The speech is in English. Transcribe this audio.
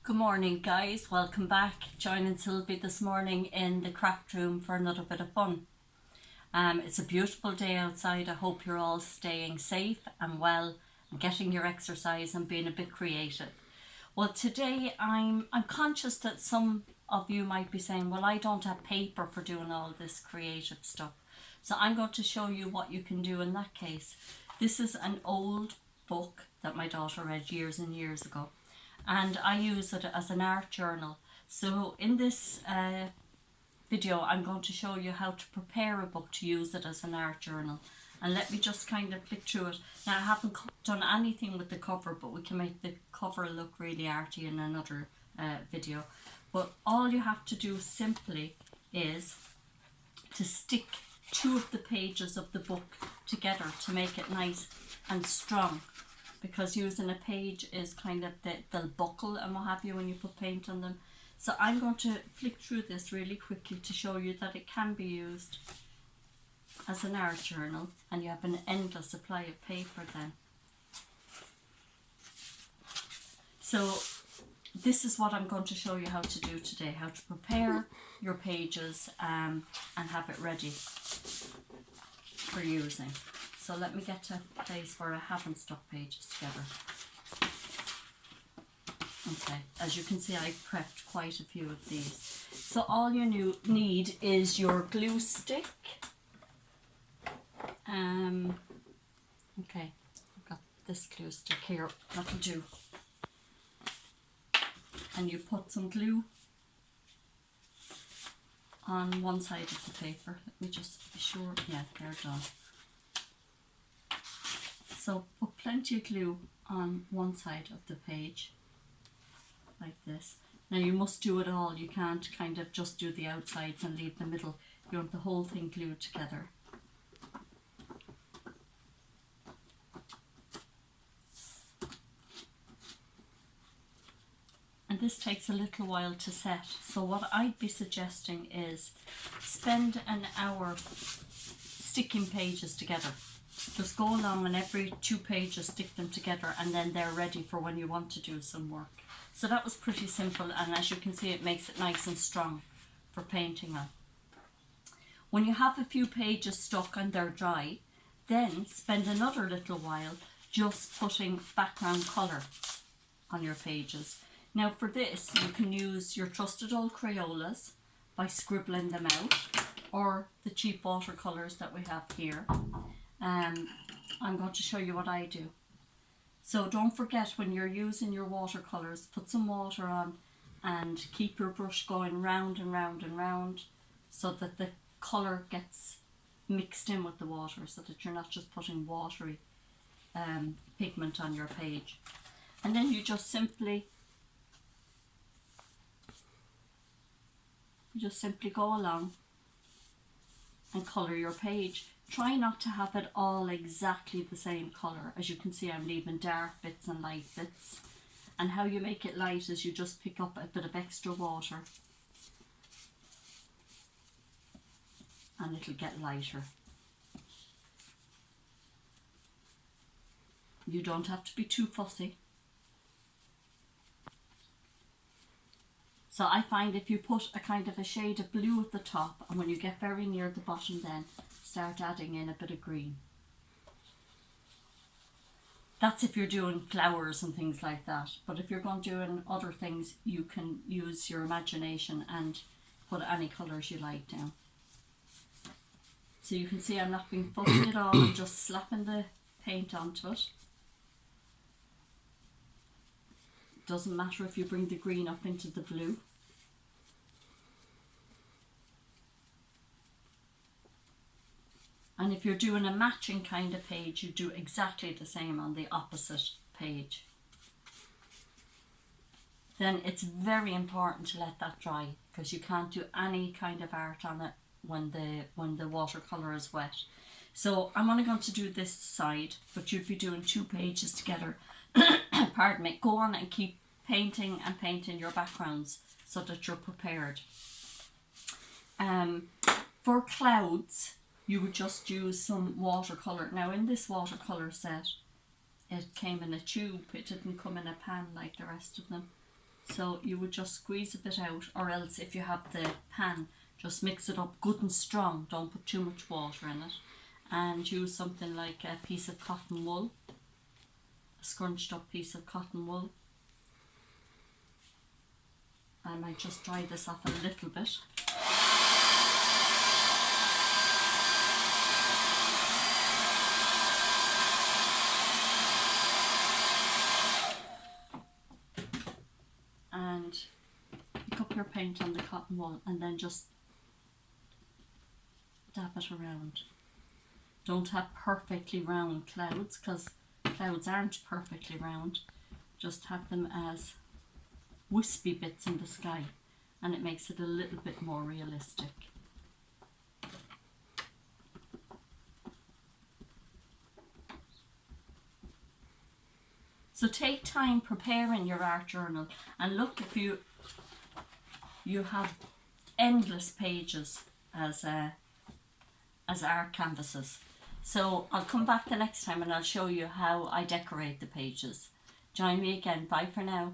Good morning, guys. Welcome back. Joining Sylvie this morning in the craft room for another bit of fun. It's a beautiful day outside. I hope you're all staying safe and well and getting your exercise and being a bit creative. Well, today I'm conscious that some of you might be saying, well, I don't have paper for doing all this creative stuff. So I'm going to show you what you can do in that case. This is an old book that my daughter read years and years ago, and I use it as an art journal. So in this video I'm going to show you how to prepare a book to use it as an art journal. And let me just kind of flick through it. Now, I haven't done anything with the cover, but we can make the cover look really arty in another video. But all you have to do simply is to stick two of the pages of the book together to make it nice and strong, because using a page is kind of they'll buckle and what have you when you put paint on them. So I'm going to flick through this really quickly to show you that it can be used as an art journal, and you have an endless supply of paper then. So this is what I'm going to show you how to do today, how to prepare your pages and have it ready for using. So let me get to a place where I haven't stuck pages together. Okay, as you can see, I prepped quite a few of these. So all you need is your glue stick. Okay, I've got this glue stick here, that'll do. And you put some glue on one side of the paper. Let me just be sure, yeah, they're done. So put plenty of glue on one side of the page, like this. Now you must do it all, you can't kind of just do the outsides and leave the middle. You want the whole thing glued together. And this takes a little while to set, so what I'd be suggesting is spend an hour sticking pages together. Just go along and every 2 pages stick them together, and then they're ready for when you want to do some work. So that was pretty simple, and as you can see, it makes it nice and strong for painting on. When you have a few pages stuck and they're dry, then spend another little while just putting background colour on your pages. Now for this, you can use your trusted old Crayolas by scribbling them out, or the cheap watercolours that we have here. I'm going to show you what I do. So don't forget, when you're using your watercolours, put some water on and keep your brush going round and round and round, so that the colour gets mixed in with the water, so that you're not just putting watery pigment on your page. And then you just simply go along and colour your page. Try not to have it all exactly the same colour. As you can see, I'm leaving dark bits and light bits. And how you make it light is you just pick up a bit of extra water and it'll get lighter. You don't have to be too fussy. So I find if you put a kind of a shade of blue at the top, and when you get very near the bottom then start adding in a bit of green. That's if you're doing flowers and things like that. But if you're going doing other things, you can use your imagination and put any colours you like down. So you can see I'm not being fussy at all, I'm just slapping the paint onto it. Doesn't matter if you bring the green up into the blue. And if you're doing a matching kind of page, you do exactly the same on the opposite page. Then it's very important to let that dry, because you can't do any kind of art on it when the watercolour is wet. So I'm only going to do this side, but you'd be doing 2 pages together. Pardon me. Go on and keep painting and painting your backgrounds so that you're prepared. For clouds, you would just use some watercolour. Now in this watercolour set, it came in a tube, it didn't come in a pan like the rest of them. So you would just squeeze a bit out, or else if you have the pan, just mix it up good and strong. Don't put too much water in it. And use something like a piece of cotton wool, a scrunched up piece of cotton wool. I might just dry this off a little bit. And pick up your paint on the cotton wool and then just dab it around. Don't have perfectly round clouds, because clouds aren't perfectly round. Just have them as wispy bits in the sky, and it makes it a little bit more realistic. So take time preparing your art journal, and look, if you have endless pages as art canvases. So I'll come back the next time and I'll show you how I decorate the pages. Join me again. Bye for now.